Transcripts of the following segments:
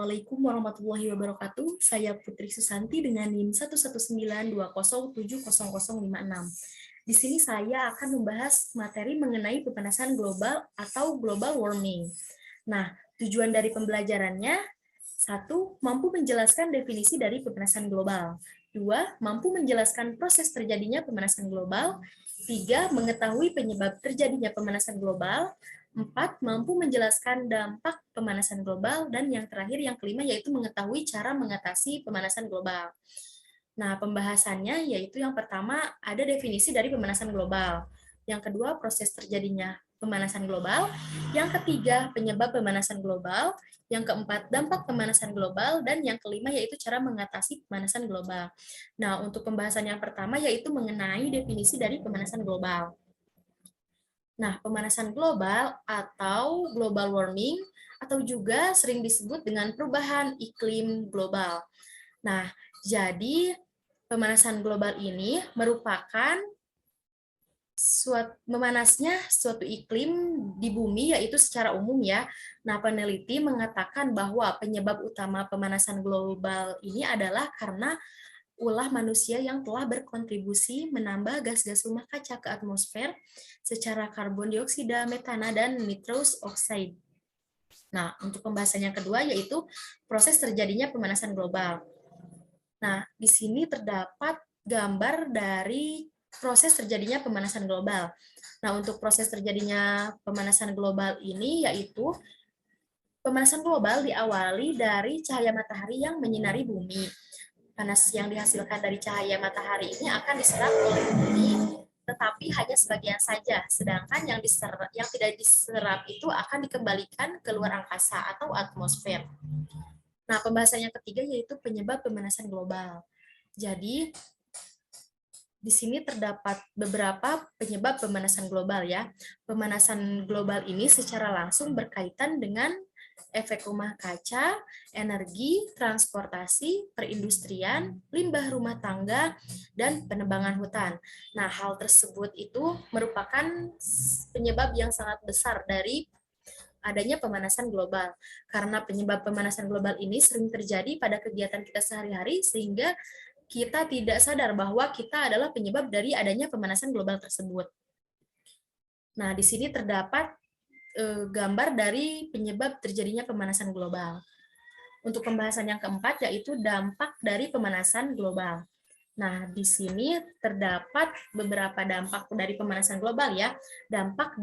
Assalamualaikum warahmatullahi wabarakatuh. Saya Putri Susanti dengan NIM 11920700056. Di sini saya akan membahas materi mengenai pemanasan global atau global warming. Nah, tujuan dari pembelajarannya: 1. Mampu menjelaskan definisi dari pemanasan global. 2. Mampu menjelaskan proses terjadinya pemanasan global. 3. Mengetahui penyebab terjadinya pemanasan global. 4. Mampu menjelaskan dampak pemanasan global. Dan yang terakhir, yang kelima, yaitu mengetahui cara mengatasi pemanasan global. Nah, pembahasannya yaitu yang pertama, ada definisi dari pemanasan global. Yang kedua, proses terjadinya pemanasan global. Yang ketiga, penyebab pemanasan global. Yang keempat, dampak pemanasan global. Dan yang kelima, yaitu cara mengatasi pemanasan global. Nah, untuk pembahasan yang pertama, yaitu mengenai definisi dari pemanasan global. Nah, pemanasan global atau global warming atau juga sering disebut dengan perubahan iklim global. Nah, jadi pemanasan global ini merupakan memanasnya suatu iklim di bumi, yaitu secara umum ya. Nah, peneliti mengatakan bahwa penyebab utama pemanasan global ini adalah karena ulah manusia yang telah berkontribusi menambah gas-gas rumah kaca ke atmosfer secara karbon dioksida, metana, dan nitrous oxide. Nah, untuk pembahasan yang kedua yaitu proses terjadinya pemanasan global. Nah, di sini terdapat gambar dari proses terjadinya pemanasan global. Nah, untuk proses terjadinya pemanasan global ini yaitu pemanasan global diawali dari cahaya matahari yang menyinari bumi. Panas yang dihasilkan dari cahaya matahari ini akan diserap oleh bumi, tetapi hanya sebagian saja. Sedangkan yang tidak diserap itu akan dikembalikan ke luar angkasa atau atmosfer. Nah, pembahasan yang ketiga yaitu penyebab pemanasan global. Jadi, di sini terdapat beberapa penyebab pemanasan global ya. Pemanasan global ini secara langsung berkaitan dengan efek rumah kaca, energi, transportasi, perindustrian, limbah rumah tangga, dan penebangan hutan. Nah, hal tersebut itu merupakan penyebab yang sangat besar dari adanya pemanasan global. Karena penyebab pemanasan global ini sering terjadi pada kegiatan kita sehari-hari, sehingga kita tidak sadar bahwa kita adalah penyebab dari adanya pemanasan global tersebut. Nah, di sini terdapat gambar dari penyebab terjadinya pemanasan global. Untuk pembahasan yang keempat yaitu dampak dari pemanasan global. Nah, di sini terdapat beberapa dampak dari pemanasan global ya. Dampak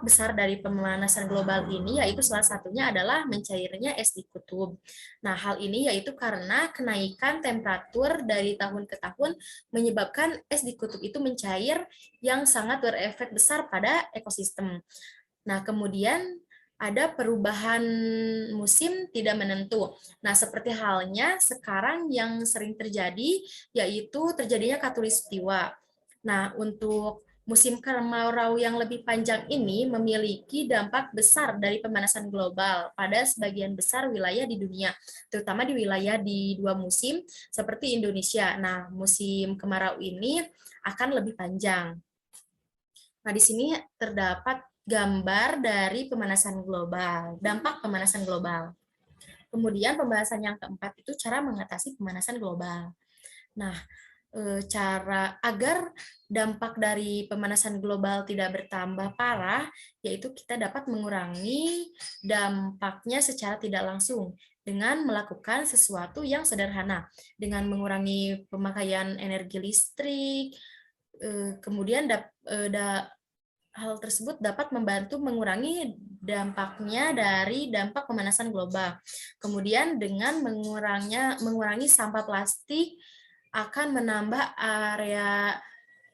besar dari pemanasan global ini yaitu salah satunya adalah mencairnya es di kutub. Nah, hal ini yaitu karena kenaikan temperatur dari tahun ke tahun menyebabkan es di kutub itu mencair yang sangat berefek besar pada ekosistem. Nah, kemudian ada perubahan musim tidak menentu. Nah, seperti halnya sekarang yang sering terjadi, yaitu terjadinya khatulistiwa. Nah, untuk musim kemarau yang lebih panjang ini memiliki dampak besar dari pemanasan global pada sebagian besar wilayah di dunia, terutama di wilayah di dua musim seperti Indonesia. Nah, musim kemarau ini akan lebih panjang. Nah, di sini terdapat gambar dari pemanasan global, dampak pemanasan global. Kemudian pembahasan yang keempat itu cara mengatasi pemanasan global. Nah, cara agar dampak dari pemanasan global tidak bertambah parah, yaitu kita dapat mengurangi dampaknya secara tidak langsung dengan melakukan sesuatu yang sederhana, dengan mengurangi pemakaian energi listrik, kemudian hal tersebut dapat membantu mengurangi dampaknya dari dampak pemanasan global. Kemudian dengan mengurangi sampah plastik akan menambah area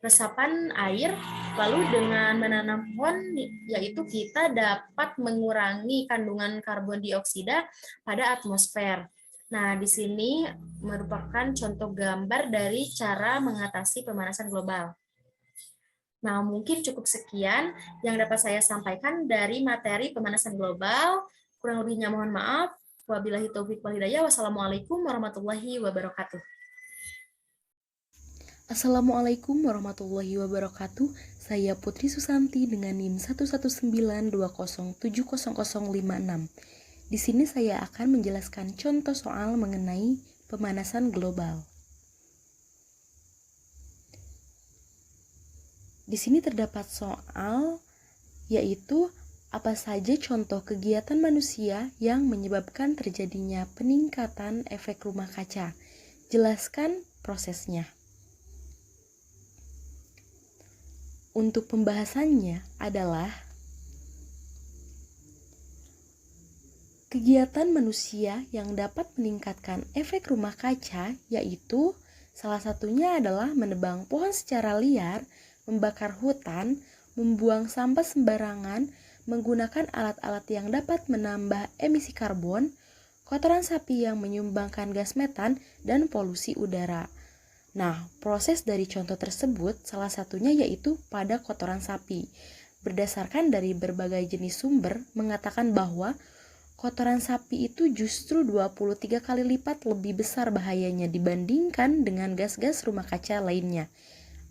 resapan air, lalu dengan menanam pohon yaitu kita dapat mengurangi kandungan karbon dioksida pada atmosfer. Nah, di sini merupakan contoh gambar dari cara mengatasi pemanasan global. Nah, mungkin cukup sekian yang dapat saya sampaikan dari materi pemanasan global. Kurang lebihnya mohon maaf. Wabillahi taufiq wal hidayah. Wassalamualaikum warahmatullahi wabarakatuh. Assalamualaikum warahmatullahi wabarakatuh. Saya Putri Susanti dengan NIM 11920700056. Di sini saya akan menjelaskan contoh soal mengenai pemanasan global. Di sini terdapat soal yaitu apa saja contoh kegiatan manusia yang menyebabkan terjadinya peningkatan efek rumah kaca. Jelaskan prosesnya. Untuk pembahasannya adalah kegiatan manusia yang dapat meningkatkan efek rumah kaca, yaitu salah satunya adalah menebang pohon secara liar, membakar hutan, membuang sampah sembarangan, menggunakan alat-alat yang dapat menambah emisi karbon, kotoran sapi yang menyumbangkan gas metan, dan polusi udara. Nah, proses dari contoh tersebut salah satunya yaitu pada kotoran sapi. Berdasarkan dari berbagai jenis sumber mengatakan bahwa kotoran sapi itu justru 23 kali lipat lebih besar bahayanya dibandingkan dengan gas-gas rumah kaca lainnya.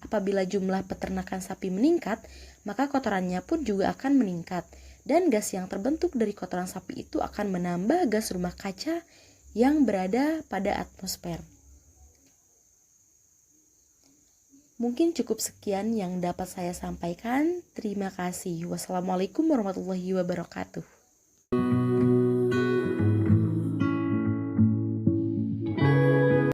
Apabila jumlah peternakan sapi meningkat, maka kotorannya pun juga akan meningkat. Dan gas yang terbentuk dari kotoran sapi itu akan menambah gas rumah kaca yang berada pada atmosfer. Mungkin cukup sekian yang dapat saya sampaikan. Terima kasih. Wassalamualaikum warahmatullahi wabarakatuh.